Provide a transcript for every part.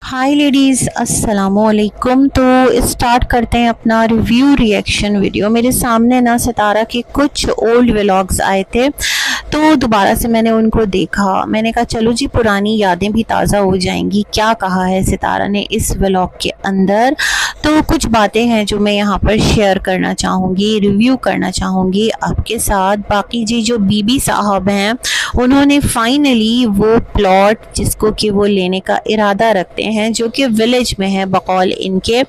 हाय ladies, अस्सलामुअलैकुम। तो start करते हैं अपना रिव्यू रिएक्शन वीडियो। मेरे सामने ना सितारा के कुछ ओल्ड व्लॉग्स आए थे, तो दोबारा से मैंने उनको देखा। मैंने कहा चलो जी, पुरानी यादें भी ताज़ा हो जाएंगी। क्या कहा है सितारा ने इस व्लॉग के अंदर, तो कुछ बातें हैं जो मैं यहाँ पर शेयर करना चाहूँगी, रिव्यू करना चाहूँगी आपके साथ। बाकी जी जो बीबी साहब हैं, उन्होंने फाइनली वो प्लॉट जिसको कि वो लेने का इरादा रखते हैं, जो कि विलेज में है बकौल इनके,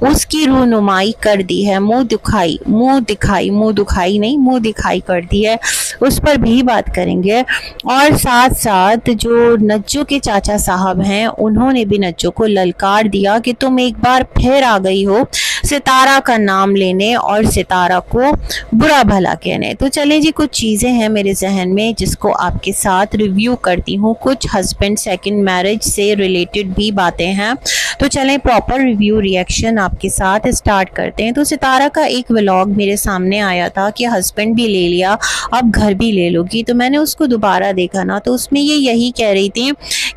उसकी रूनुमाई कर दी है। मुंह दिखाई कर दी है। उस पर भी बात करेंगे। और साथ साथ जो नज्जो के चाचा साहब हैं, उन्होंने भी नज्जो को ललकार दिया कि तुम एक बार फिर आ गई हो सितारा का नाम लेने और सितारा को बुरा भला कहने। तो चलें जी, कुछ चीज़ें हैं मेरे जहन में जिसको आपके साथ रिव्यू करती हूँ। कुछ हस्बैंड सेकंड मैरिज से रिलेटेड भी बातें हैं, तो चलें प्रॉपर रिव्यू रिएक्शन आपके साथ स्टार्ट करते हैं। तो सितारा का एक व्लॉग मेरे सामने आया था कि हस्बैंड भी ले लिया, अब घर भी ले लोगी। तो मैंने उसको दोबारा देखा ना, तो उसमें ये यही कह रही थी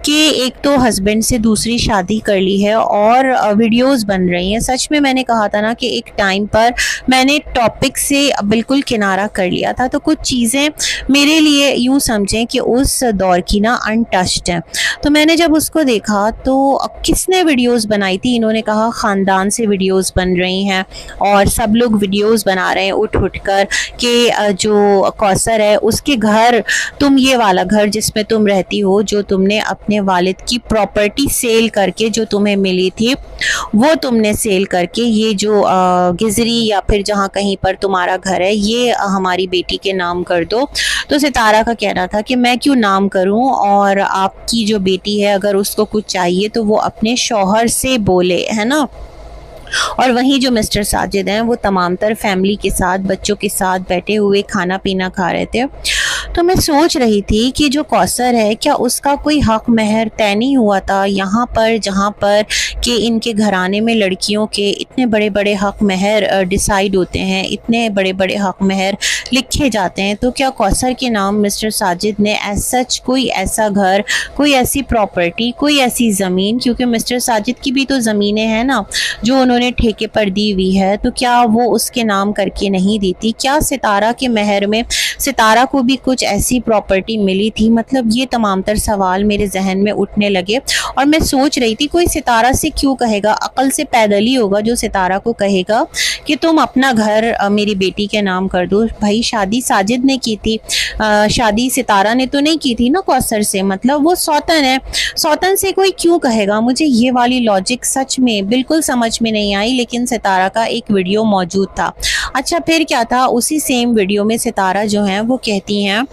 कि एक तो हस्बैंड से दूसरी शादी कर ली है और वीडियोस बन रही हैं। सच में मैंने कहा था ना कि एक टाइम पर मैंने टॉपिक से बिल्कुल किनारा कर लिया था। तो कुछ चीज़ें मेरे लिए यूँ समझें कि उस दौर की ना अनटच्ड हैं। तो मैंने जब उसको देखा तो किसने वीडियोस बनाई थी, इन्होंने कहा ख़ानदान से वीडियोस बन रही हैं और सब लोग वीडियोस बना रहे हैं उठ कर कि जो कौसर है उसके घर, तुम ये वाला घर जिसमें तुम रहती हो, जो तुमने अपने वालिद की प्रॉपर्टी सेल करके जो तुम्हें मिली थी, वो तुमने सेल करके ये जो गिजरी या फिर जहाँ कहीं पर तुम्हारा घर है, ये हमारी बेटी के नाम कर दो। तो सितारा का कहना था कि मैं क्यों नाम करूं, और आपकी जो बेटी है अगर उसको कुछ चाहिए तो वो अपने शौहर से बोले, है ना। और वहीं जो मिस्टर साजिद हैं, वो तमाम तर फैमिली के साथ, बच्चों के साथ बैठे हुए खाना पीना खा रहे थे। तो मैं सोच रही थी कि जो कौसर है, क्या उसका कोई हक महर तय नहीं हुआ था यहाँ पर, जहाँ पर कि इनके घराने में लड़कियों के इतने बड़े बड़े हक महर डिसाइड होते हैं, इतने बड़े बड़े हक महर लिखे जाते हैं। तो क्या कौसर के नाम मिस्टर साजिद ने एज सच कोई ऐसा घर, कोई ऐसी प्रॉपर्टी, कोई ऐसी ज़मीन, क्योंकि मिस्टर साजिद की भी तो ज़मीनें हैं ना जो उन्होंने ठेके पर दी हुई है, तो क्या वो उसके नाम करके नहीं दी थी? क्या सितारा के महर में सितारा को भी कुछ ऐसी प्रॉपर्टी मिली थी? मतलब ये तमाम तर सवाल मेरे जहन में उठने लगे और मैं सोच रही थी कोई सितारा से क्यों कहेगा, अकल से पैदल ही होगा जो सितारा को कहेगा कि तुम अपना घर मेरी बेटी के नाम कर दो। भाई शादी साजिद ने की थी, शादी सितारा ने तो नहीं की थी ना कौसर से, मतलब वो सौतन है, सौतन से कोई क्यों कहेगा? मुझे ये वाली लॉजिक सच में बिल्कुल समझ में नहीं आई, लेकिन सितारा का एक वीडियो मौजूद था। अच्छा फिर क्या था, उसी सेम वीडियो में सितारा जो है वो कहती हैं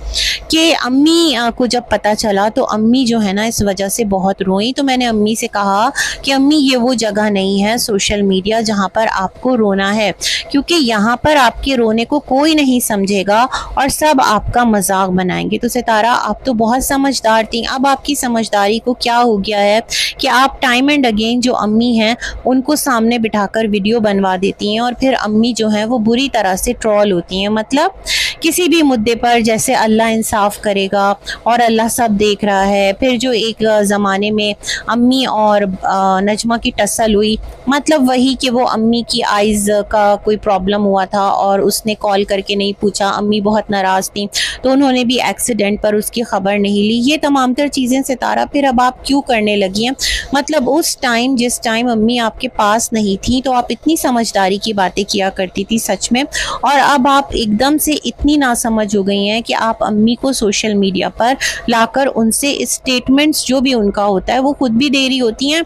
कि अम्मी को जब पता चला तो अम्मी जो है ना इस वजह से बहुत रोई। तो मैंने अम्मी से कहा कि अम्मी ये वो जगह नहीं है सोशल मीडिया जहाँ पर आपको रोना है, क्योंकि यहाँ पर आपके रोने को कोई नहीं समझेगा और सब आपका मजाक बनाएंगे। तो सितारा आप तो बहुत समझदार थी, अब आपकी समझदारी को क्या हो गया है कि आप टाइम एंड अगेन जो अम्मी हैं उनको सामने बिठाकर वीडियो बनवा देती हैं और फिर अम्मी जो हैं वो बुरी तरह से ट्रोल होती हैं। मतलब किसी भी मुद्दे पर जैसे अल्लाह इंसाफ करेगा और अल्लाह सब देख रहा है। फिर जो एक ज़माने में अम्मी और नजमा की टसल हुई, मतलब वही कि वो अम्मी की आइज़ का कोई प्रॉब्लम हुआ था और उसने कॉल करके नहीं पूछा, अम्मी बहुत नाराज़ थी तो उन्होंने भी एक्सीडेंट पर उसकी खबर नहीं ली। ये तमाम तर चीज़ें सितारा फिर अब आप क्यों करने लगी हैं? मतलब उस टाइम जिस टाइम अम्मी आपके पास नहीं थी तो आप इतनी समझदारी की बातें किया करती थी सच में, और अब आप एकदम से इतनी नासमझ हो गई हैं कि आप अम्मी को सोशल मीडिया पर लाकर उनसे स्टेटमेंट्स जो भी उनका होता है वो खुद भी दे रही होती हैं,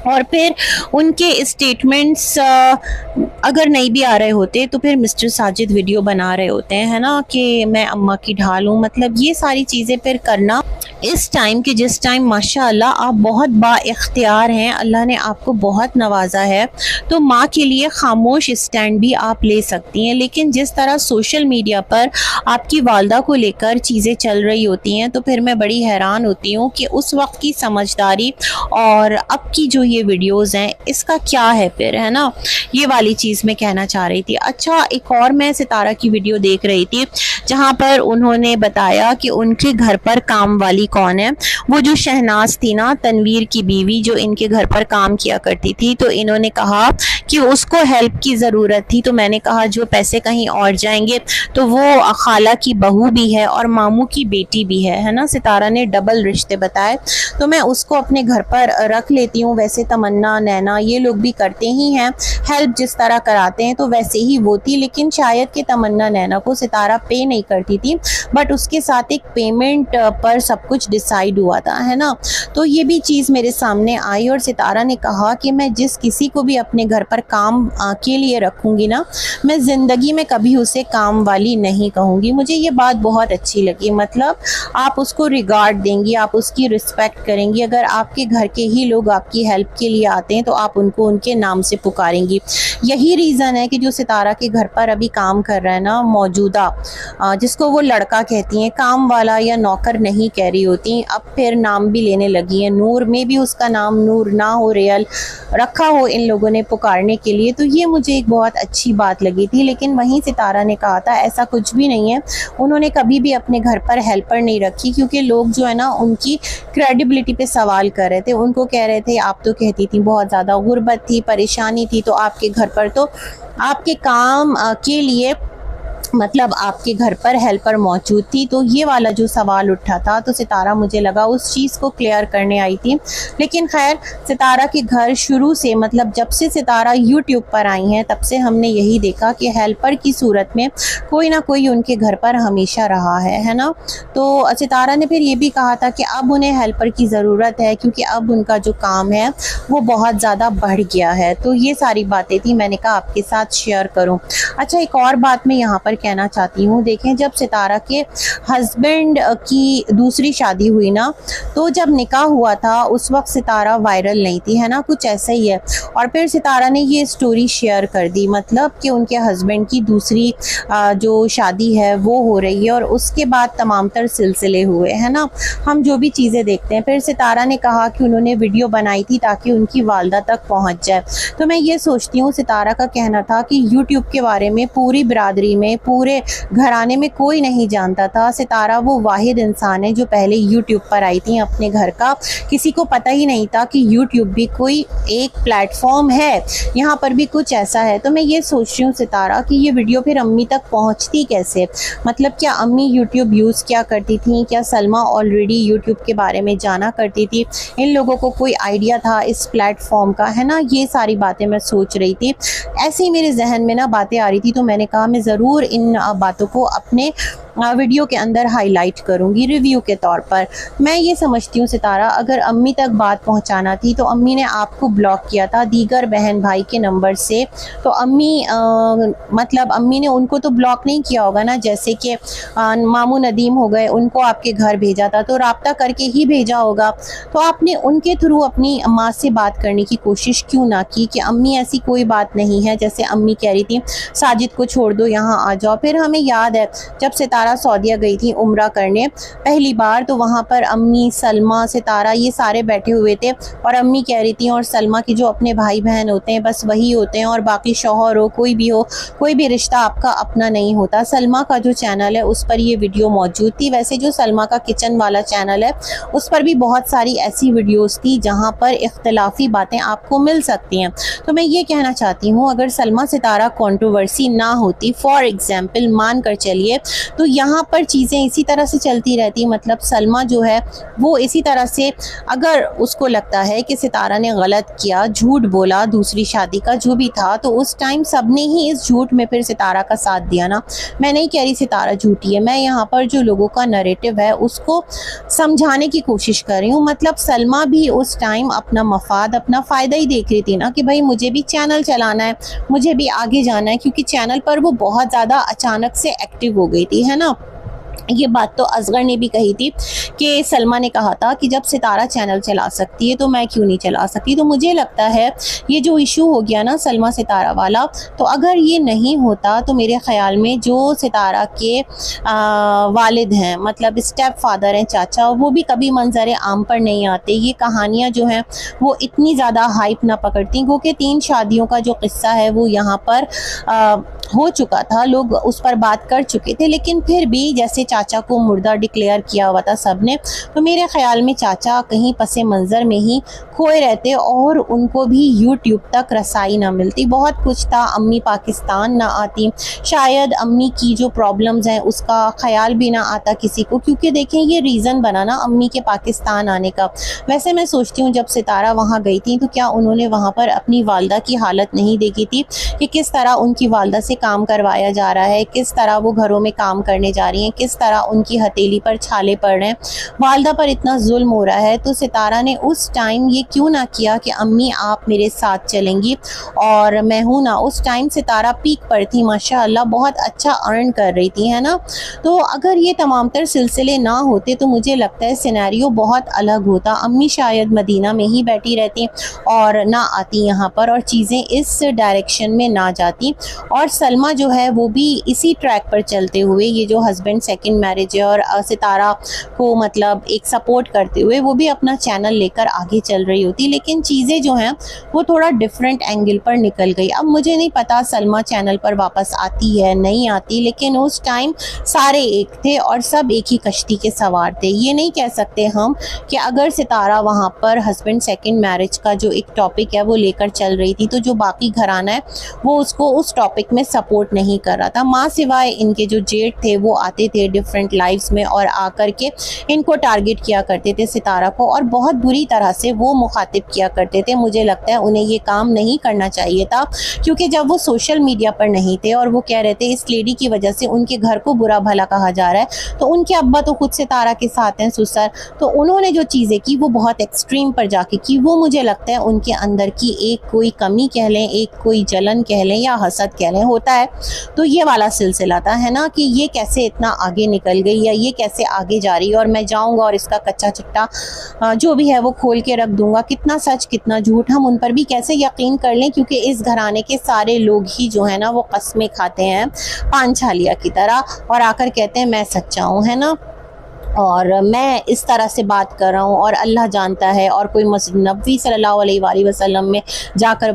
और फिर उनके स्टेटमेंट्स अगर नहीं भी आ रहे होते तो फिर मिस्टर साजिद वीडियो बना रहे होते हैं, है ना, कि मैं अम्मा की ढाल हूँ। मतलब ये सारी चीज़ें फिर करना इस टाइम के, जिस टाइम माशाअल्लाह आप बहुत बाइख्तियार हैं, अल्लाह ने आपको बहुत नवाजा है, तो माँ के लिए खामोश स्टैंड भी आप ले सकती हैं। लेकिन जिस तरह सोशल मीडिया पर आपकी वालदा को लेकर चीज़ें चल रही होती हैं तो फिर मैं बड़ी हैरान होती हूँ कि उस वक्त की समझदारी और अब की जो ये वीडियोस हैं इसका क्या है फिर, है ना, ये वाली चीज़ मैं कहना चाह रही थी। अच्छा, एक और मैं सितारा की वीडियो देख रही थी जहाँ पर उन्होंने बताया कि उनके घर पर काम वाली कौन है, वो जो शहनाज थी ना, तनवीर की बीवी, जो इनके घर पर काम किया करती थी। तो इन्होंने कहा कि उसको हेल्प की ज़रूरत थी। तो मैंने कहा जो पैसे कहीं और जाएंगे तो वो खाला की बहू भी है और मामू की बेटी भी है ना। सितारा ने डबल रिश्ते बताए, तो मैं उसको अपने घर पर रख लेती हूँ। वैसे तमन्ना, नैना ये लोग भी करते ही हैं हेल्प, जिस तरह कराते हैं तो वैसे ही वो थी। लेकिन शायद कि तमन्ना नैना को सितारा पे नहीं करती थी, बट उसके साथ एक पेमेंट पर सब कुछ डिसाइड हुआ था, है ना। तो ये भी चीज़ मेरे सामने आई और सितारा ने कहा कि मैं जिस किसी को भी अपने घर पर काम के लिए रखूँगी ना, मैं ज़िंदगी में कभी उसे काम वाली नहीं कहूँगी। मुझे ये बात बहुत अच्छी लगी। मतलब आप उसको रिगार्ड देंगी, आप उसकी रिस्पेक्ट करेंगी। अगर आपके घर के ही लोग आपकी हेल्प के लिए आते हैं तो आप उनको उनके नाम से पुकारेंगी। यही रीज़न है कि जो सितारा के घर पर अभी काम कर रहा है ना, मौजूदा, जिसको वो लड़का कहती हैं, काम वाला या नौकर नहीं कह रही होती, अब फिर नाम भी लेने लगी है। नूर में भी उसका नाम नूर ना हो, रियल रखा हो इन लोगों ने पुकारने के लिए। तो ये मुझे एक बहुत अच्छी बात लगी थी। लेकिन वहीं सितारा ने कहा था ऐसा कुछ भी नहीं है, उन्होंने कभी भी अपने घर पर हेल्पर नहीं रखी, क्योंकि लोग जो है ना उनकी क्रेडिबिलिटी पे सवाल कर रहे थे। उनको कह रहे थे आप तो कहती थी बहुत ज़्यादा गुर्बत थी, परेशानी थी, तो आपके घर पर तो आपके काम के लिए मतलब आपके घर पर हेल्पर मौजूद थी। तो ये वाला जो सवाल उठा था, तो सितारा मुझे लगा उस चीज़ को क्लियर करने आई थी। लेकिन खैर, सितारा के घर शुरू से, मतलब जब से सितारा यूट्यूब पर आई हैं तब से हमने यही देखा कि हेल्पर की सूरत में कोई ना कोई उनके घर पर हमेशा रहा है ना। तो सितारा ने फिर ये भी कहा था कि अब उन्हें हेल्पर की ज़रूरत है, क्योंकि अब उनका जो काम है वो बहुत ज़्यादा बढ़ गया है। तो ये सारी बातें थी, मैंने कहा आपके साथ शेयर करूँ। अच्छा, एक और बात मैं यहाँ पर कहना चाहती हूँ। देखें, जब सितारा के हस्बैंड की दूसरी शादी हुई ना, तो जब निकाह हुआ था उस वक्त सितारा वायरल नहीं थी, है ना, कुछ ऐसा ही है। और फिर सितारा ने ये स्टोरी शेयर कर दी, मतलब कि उनके हस्बैंड की दूसरी जो शादी है वो हो रही है, और उसके बाद तमाम तर सिलसिले हुए, है ना, हम जो भी चीज़ें देखते हैं। फिर सितारा ने कहा कि उन्होंने वीडियो बनाई थी ताकि उनकी वालदा तक पहुँच जाए। तो मैं ये सोचती हूँ, सितारा का कहना था कि यूट्यूब के बारे में पूरी बिरादरी में, पूरे घराने में कोई नहीं जानता था। सितारा वो वाहिद इंसान है जो पहले यूट्यूब पर आई थी अपने घर का। किसी को पता ही नहीं था कि यूट्यूब भी कोई एक प्लेटफॉर्म है, यहाँ पर भी कुछ ऐसा है। तो मैं ये सोच रही हूँ सितारा कि ये वीडियो फिर अम्मी तक पहुँचती कैसे, मतलब क्या अम्मी यूट्यूब यूज़ क्या करती थी, क्या सलमा ऑलरेडी यूट्यूब के बारे में जाना करती थी, इन लोगों को कोई आइडिया था इस प्लेटफॉर्म का, है ना। ये सारी बातें मैं सोच रही थी, ऐसे ही मेरे जहन में ना बातें आ रही थी। तो मैंने कहा मैं ज़रूर इन बातों को अपने वीडियो के अंदर हाईलाइट करूंगी रिव्यू के तौर पर। मैं ये समझती हूँ सितारा, अगर अम्मी तक बात पहुँचाना थी तो अम्मी ने आपको ब्लॉक किया था दीगर बहन भाई के नंबर से। तो अम्मी मतलब अम्मी ने उनको तो ब्लॉक नहीं किया होगा ना, जैसे कि मामू नदीम हो गए, उनको आपके घर भेजा था तो राब्ता करके ही भेजा होगा। तो आपने उनके थ्रू अपनी माँ से बात करने की कोशिश क्यों ना की कि अम्मी ऐसी कोई बात नहीं है, जैसे अम्मी कह रही थी साजिद को छोड़ दो, यहाँ आ जाओ। फिर हमें याद है जब सितारा सऊदीया गई थी उम्रा करने पहली बार, तो वहाँ पर अम्मी, सलमा, सितारा ये सारे बैठे हुए थे और अम्मी कह रही थी, और सलमा की जो अपने भाई बहन होते हैं बस वही होते हैं, और बाकी शौहर हो कोई भी रिश्ता आपका अपना नहीं होता। सलमा का जो चैनल है उस पर ये वीडियो मौजूद थी। वैसे जो सलमा का किचन वाला चैनल है उस पर भी बहुत सारी ऐसी वीडियोस थी जहाँ पर इख्तलाफी बातें आपको मिल सकती हैं। तो मैं ये कहना चाहती हूँ, अगर सलमा सितारा कंट्रोवर्सी ना होती, फॉर एग्जाम्पल मान कर चलिए, तो यहाँ पर चीज़ें इसी तरह से चलती रहती। मतलब सलमा जो है वो इसी तरह से, अगर उसको लगता है कि सितारा ने गलत किया, झूठ बोला, दूसरी शादी का जो भी था, तो उस टाइम सबने ही इस झूठ में फिर सितारा का साथ दिया ना। मैं नहीं कह रही सितारा झूठी है, मैं यहाँ पर जो लोगों का नैरेटिव है उसको समझाने की कोशिश कर रही हूँ। मतलब सलमा भी उस टाइम अपना मफाद, अपना फ़ायदा ही देख रही थी ना, कि भाई मुझे भी चैनल चलाना है, मुझे भी आगे जाना है, क्योंकि चैनल पर वो बहुत ज़्यादा अचानक से एक्टिव हो गई थी, है ना। ये बात तो असगर ने भी कही थी कि सलमा ने कहा था कि जब सितारा चैनल चला सकती है तो मैं क्यों नहीं चला सकती। तो मुझे लगता है ये जो इशू हो गया ना सलमा सितारा वाला, तो अगर ये नहीं होता तो मेरे ख़्याल में जो सितारा के वालिद हैं, मतलब स्टेप फादर हैं, चाचा, वो भी कभी मंजर आम पर नहीं आते। ये कहानियाँ जो हैं वो इतनी ज़्यादा हाइप ना पकड़ती, क्योंकि 3 शादियों का जो किस्सा है वो यहाँ पर हो चुका था, लोग उस पर बात कर चुके थे। लेकिन फिर भी जैसे चाचा को मुर्दा डिक्लेयर किया हुआ था सब ने, तो मेरे ख़्याल में चाचा कहीं पसे मंज़र में ही खोए रहते और उनको भी यूट्यूब तक रसाई ना मिलती। बहुत कुछ था, अम्मी पाकिस्तान ना आती, शायद अम्मी की जो प्रॉब्लम्स हैं उसका ख्याल भी ना आता किसी को, क्योंकि देखें ये रीज़न बना ना अम्मी के पाकिस्तान आने का। वैसे मैं सोचती हूँ जब सितारा वहाँ गई थी तो क्या उन्होंने वहाँ पर अपनी वालदा की हालत नहीं देखी थी कि किस तरह उनकी वालदा से काम करवाया जा रहा है, किस तरह वो घरों में काम करने जा रही हैं, किस तरह उनकी हथेली पर छाले पड़ रहे हैं, वालदा पर इतना जुल्म हो रहा है। तो सितारा ने उस टाइम ये क्यों ना किया कि अम्मी आप मेरे साथ चलेंगी और मैं हूँ ना। उस टाइम सितारा पीक पर थी, माशाअल्लाह बहुत अच्छा अर्न कर रही थी, है ना। तो अगर ये तमाम तर सिलसिले ना होते तो मुझे लगता है सिनेरियो बहुत अलग होता। अम्मी शायद मदीना में ही बैठी रहती और ना आती यहाँ पर और चीज़ें इस डायरेक्शन में ना जाती, और सलमा जो है वो भी इसी ट्रैक पर चलते हुए, ये जो हस्बैंड सेकंड मैरिज है और सितारा को मतलब एक सपोर्ट करते हुए वो भी अपना चैनल लेकर आगे चल रही होती। लेकिन चीज़ें जो हैं वो थोड़ा डिफरेंट एंगल पर निकल गई। अब मुझे नहीं पता सलमा चैनल पर वापस आती है नहीं आती, लेकिन उस टाइम सारे एक थे और सब एक ही कश्ती के सवार थे। ये नहीं कह सकते हम कि अगर सितारा वहाँ पर हस्बैंड सेकंड मैरिज का जो एक टॉपिक है वो लेकर चल रही थी तो जो बाकी घराना है वो उसको उस टॉपिक में सपोर्ट नहीं कर रहा था। माँ सिवाय इनके जो जेठ थे वो आते थे डिफरेंट लाइव्स में और आकर के इनको टारगेट किया करते थे सितारा को, और बहुत बुरी तरह से वो मुखातिब किया करते थे। मुझे लगता है उन्हें ये काम नहीं करना चाहिए था, क्योंकि जब वो सोशल मीडिया पर नहीं थे और वो कह रहे थे इस लेडी की वजह से उनके घर को बुरा भला कहा जा रहा है, तो उनके अब्बा तो खुद सितारा के साथ हैं, सुसर, तो उन्होंने जो चीज़ें की वो बहुत एक्सट्रीम पर जाके की। वो मुझे लगता है उनके अंदर की एक कोई कमी कह लें, एक कोई जलन कह लें या हसद कह लें, होता है। तो ये वाला सिलसिला था, है ना, कि ये कैसे इतना आगे निकल गई या ये कैसे आगे जा रही है और मैं जाऊंगा और इसका कच्चा चिट्टा जो भी है वो खोल के रख दूंगा। कितना सच कितना झूठ हम उन पर भी कैसे यकीन कर लें, क्योंकि इस घराने के सारे लोग ही जो है ना वो कस्में खाते हैं पान छालिया की तरह और आकर कहते हैं मैं सच्चा हूँ, है ना, और मैं इस तरह से बात कर रहा हूँ और अल्लाह जानता है, और कोई मस्जिद नबवी सल्लल्लाहु अलैहि वसल्लम में जाकर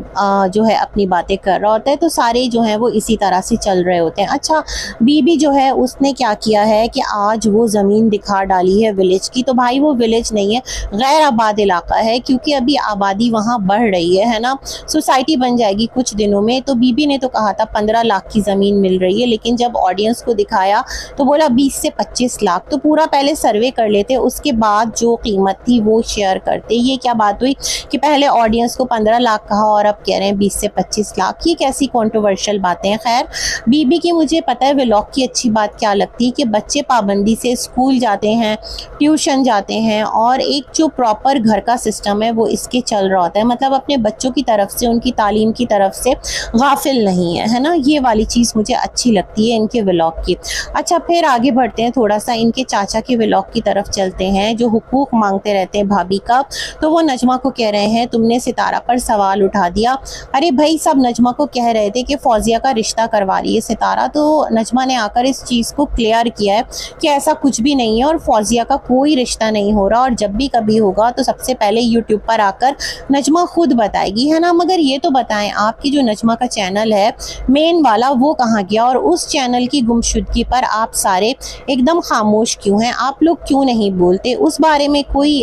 जो है अपनी बातें कर रहा होता है। तो सारे जो हैं वो इसी तरह से चल रहे होते हैं। अच्छा, बीबी जो है उसने क्या किया है कि आज वो ज़मीन दिखा डाली है विलेज की। तो भाई वो विलेज नहीं है, गैर आबाद इलाका है, क्योंकि अभी आबादी वहाँ बढ़ रही है ना, सोसाइटी बन जाएगी कुछ दिनों में। तो बीबी ने तो कहा था 15 लाख की ज़मीन मिल रही है, लेकिन जब ऑडियंस को दिखाया तो बोला 20 से 25 लाख। तो पूरा पहले सर्वे कर लेते, उसके बाद जो कीमत थी वो शेयर करते। ये क्या बात हुई कि पहले ऑडियंस को 15 लाख कहा और अब कह रहे हैं 20 से 25 लाख। ये कैसी कंट्रोवर्शियल बातें हैं। खैर, बीबी की मुझे पता है व्लॉग की अच्छी बात क्या लगती है कि बच्चे पाबंदी से स्कूल जाते हैं, ट्यूशन जाते हैं, और एक जो प्रॉपर घर का सिस्टम है वो इसके चल रहा होता है, मतलब अपने बच्चों की तरफ से, उनकी तालीम की तरफ से गाफिल नहीं है, है ना। ये वाली चीज़ मुझे अच्छी लगती है इनके व्लॉग की। अच्छा, फिर आगे बढ़ते हैं, थोड़ा सा इनके चाचा के व्लॉग की तरफ चलते हैं जो हुकूक मांगते रहते हैं भाभी का। तो वो नजमा को कह रहे हैं तुमने सितारा पर सवाल उठा दिया। अरे भाई, सब नजमा को कह रहे थे कि फौजिया का रिश्ता करवा रही है सितारा, तो नजमा ने आकर इस चीज़ को क्लियर किया है कि ऐसा कुछ भी नहीं है और फौजिया का कोई रिश्ता नहीं हो रहा, और जब भी कभी होगा तो सबसे पहले यूट्यूब पर आकर नजमा खुद बताएगी, है ना। मगर ये तो बताएं, आपकी जो नजमा का चैनल है मेन वाला वो कहाँ गया, और उस चैनल की गुमशुदगी पर आप सारे एकदम खामोश क्यों हैं? आप लोग क्यों नहीं बोलते उस बारे में? कोई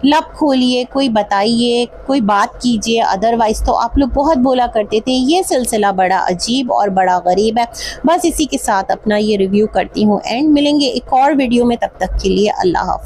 लब खोलिए, कोई बताइए, कोई बात कीजिए। अदरवाइज़ तो आप लोग बहुत बोला करते थे। ये सिलसिला बड़ा अजीब और बड़ा गरीब है। बस इसी के साथ अपना ये रिव्यू करती हूँ एंड मिलेंगे एक और वीडियो में, तब तक के लिए अल्लाह हाफ़िज़।